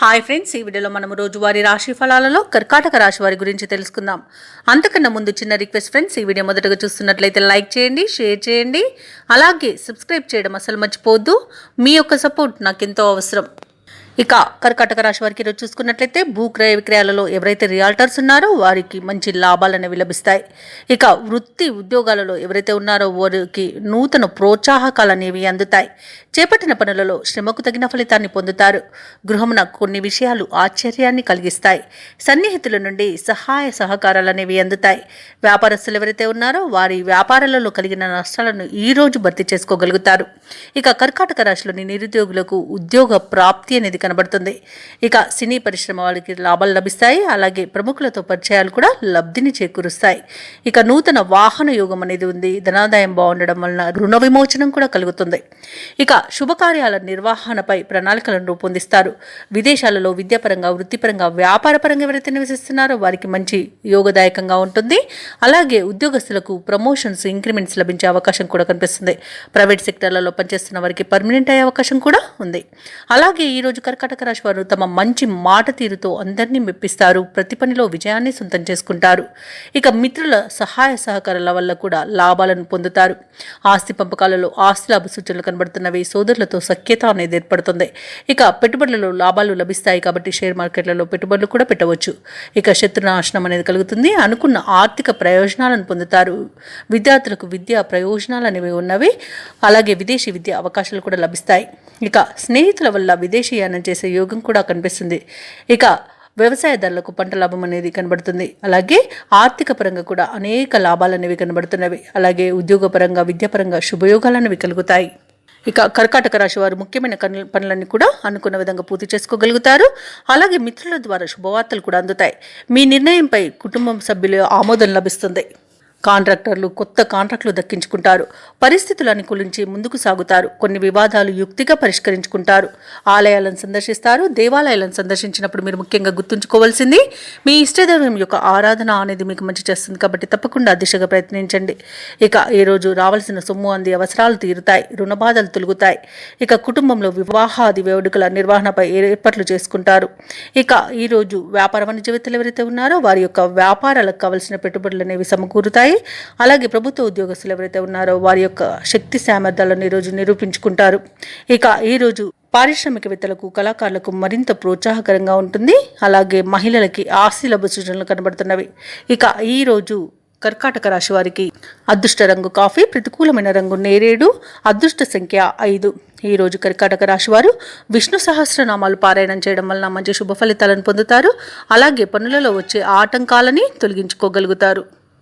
Hi friends, ఈ వీడియోలో మనం రోజువారీ రాశి ఫలాలలో కర్కాటక రాశి వారి గురించి తెలుసుకుందాం. అంతకన్నా ముందు చిన్న రిక్వెస్ట్ ఫ్రెండ్స్, ఈ వీడియో మొదటగా చూస్తున్నట్లయితే లైక్ చేయండి, షేర్ చేయండి, అలాగే సబ్స్క్రైబ్ చేయడం అసలు మర్చిపోవద్దు. మీ యొక్క సపోర్ట్ నాకు ఎంతో అవసరం. ఇక కర్కాటక రాశి వారికి ఈరోజు చూసుకున్నట్లయితే భూక్రయ విక్రయాలలో ఎవరైతే రియాల్టర్స్ ఉన్నారో వారికి మంచి లాభాలు అనేవి లభిస్తాయి. ఇక వృత్తి ఉద్యోగాలలో ఎవరైతే ఉన్నారో వారికి నూతన ప్రోత్సాహకాలు అనేవి అందుతాయి. చేపట్టిన పనులలో శ్రమకు తగిన ఫలితాన్ని పొందుతారు. గృహమున కొన్ని విషయాలు ఆశ్చర్యాన్ని కలిగిస్తాయి. సన్నిహితుల నుండి సహాయ సహకారాలు అనేవి అందుతాయి. వ్యాపారస్తులు ఎవరైతే ఉన్నారో వారి వ్యాపారాలలో కలిగిన నష్టాలను ఈ రోజు భర్తీ చేసుకోగలుగుతారు. ఇక కర్కాటక రాశిలోని నిరుద్యోగులకు ఉద్యోగ ప్రాప్తి అనేది కనబడుతుంది. ఇక సినీ పరిశ్రమ వాళ్ళకి లాభాలు లభిస్తాయి. అలాగే ప్రముఖులతో పరిచయాలు కూడా లబ్ధిని చేకూరుస్తాయి. ఇక నూతన వాహన యోగం అనేది ఉంది. ధనాదాయం బాగుండడం వలన రుణ విమోచనం కూడా కలుగుతుంది. ఇక శుభకార్యాల నిర్వహణపై ప్రణాళికలను రూపొందిస్తారు. విదేశాలలో విద్యాపరంగా, వృత్తిపరంగా, వ్యాపారపరంగా ఎవరైతే నివసిస్తున్నారో వారికి మంచి యోగదాయకంగా ఉంటుంది. అలాగే ఉద్యోగస్తులకు ప్రమోషన్స్, ఇంక్రిమెంట్స్ లభించే అవకాశం కూడా కనిపిస్తుంది. ప్రైవేట్ సెక్టర్లలో పనిచేస్తున్న వారికి పర్మనెంట్ అయ్యే అవకాశం కూడా ఉంది. అలాగే ఈరోజు కర్కాటక రాశి వారు తమ మంచి మాట తీరుతో అందరినీ మెప్పిస్తారు. ప్రతి పనిలో విజయాన్ని సొంతం చేసుకుంటారు. ఇక మిత్రుల సహాయ సహకారాల వల్ల కూడా లాభాలను పొందుతారు. ఆస్తి పంపకాలలో ఆస్తి లాభ సూచనలు కనబడుతున్నవి. సోదరులతో సఖ్యత అనేది ఏర్పడుతుంది. ఇక పెట్టుబడులలో లాభాలు లభిస్తాయి కాబట్టి షేర్ మార్కెట్లలో పెట్టుబడులు కూడా పెట్టవచ్చు. ఇక శత్రునాశనం అనేది కలుగుతుంది. అనుకున్న ఆర్థిక ప్రయోజనాలను పొందుతారు. విద్యార్థులకు విద్యా ప్రయోజనాలు అనేవి ఉన్నవి. అలాగే విదేశీ విద్యా అవకాశాలు కూడా లభిస్తాయి. ఇక స్నేహితుల వల్ల విదేశీయానం చేసే యోగం కూడా కనిపిస్తుంది. ఇక వ్యవసాయదారులకు పంట లాభం అనేది కనబడుతుంది. అలాగే ఆర్థిక పరంగా కూడా అనేక లాభాలు అనేవి కనబడుతున్నవి. అలాగే ఉద్యోగపరంగా, విద్యాపరంగా శుభయోగాలు అనేవి కలుగుతాయి. ఇక కర్కాటక రాశి వారు ముఖ్యమైన పనులన్నీ కూడా అనుకున్న విధంగా పూర్తి చేసుకోగలుగుతారు. అలాగే మిత్రుల ద్వారా శుభవార్తలు కూడా అందుతాయి. మీ నిర్ణయంపై కుటుంబం సభ్యుల ఆమోదం లభిస్తుంది. కాంట్రాక్టర్లు కొత్త కాంట్రాక్టులు దక్కించుకుంటారు. పరిస్థితులు అనుకూలించి ముందుకు సాగుతారు. కొన్ని వివాదాలు యుక్తిగా పరిష్కరించుకుంటారు. ఆలయాలను సందర్శిస్తారు. దేవాలయాలను సందర్శించినప్పుడు మీరు ముఖ్యంగా గుర్తుంచుకోవాల్సింది మీ ఇష్టదైవం యొక్క ఆరాధన అనేది మీకు మంచి చేస్తుంది కాబట్టి తప్పకుండా దిశగా ప్రయత్నించండి. ఇక ఈ రోజు రావాల్సిన సొమ్ము అంది అవసరాలు తీరుతాయి. రుణ బాధలు తొలుగుతాయి. ఇక కుటుంబంలో వివాహాది వేడుకల నిర్వహణపై ఏర్పాట్లు చేసుకుంటారు. ఇక ఈరోజు వ్యాపార వాణిజ్యవేత్తలు ఎవరైతే ఉన్నారో వారి యొక్క వ్యాపారాలకు కావలసిన పెట్టుబడులు అనేవి సమకూరుతాయి. అలాగే ప్రభుత్వ ఉద్యోగస్తులు ఎవరైతే ఉన్నారో వారి యొక్క శక్తి సామర్థ్యాలను ఈరోజు నిరూపించుకుంటారు. ఇక ఈరోజు పారిశ్రామికవేత్తలకు, కళాకారులకు మరింత ప్రోత్సాహకరంగా ఉంటుంది. అలాగే మహిళలకి ఆస్తి లాభ సూచనలు కనబడుతున్నవి. ఇక ఈరోజు కర్కాటక రాశి వారికి అదృష్ట రంగు కాఫీ, ప్రతికూలమైన రంగు నేరేడు, అదృష్ట సంఖ్య 5. ఈరోజు కర్కాటక రాశి వారు విష్ణు సహస్రనామాలు పారాయణం చేయడం వలన మంచి శుభ ఫలితాలను పొందుతారు. అలాగే పనులలో వచ్చే ఆటంకాలని తొలగించుకోగలుగుతారు.